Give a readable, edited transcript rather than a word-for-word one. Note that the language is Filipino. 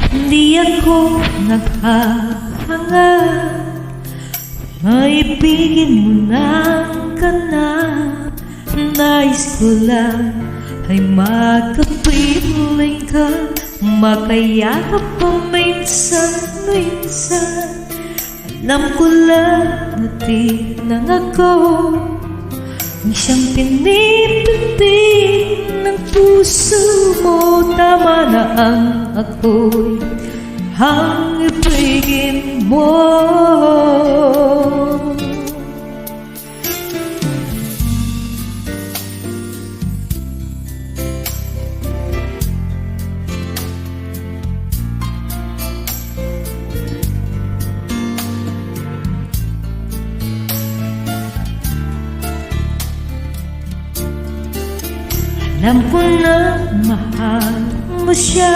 Hindi ako naghahangad maibigin mo ng ganap. Nais ko lang ay makapiling ka, makayakap pa minsan-minsan. Alam ko lang na di lang ako ang siyang pinipitig ng puso mo. Tama na ang ako'y ang ibigin mo. Alam ko na mahal mo siya,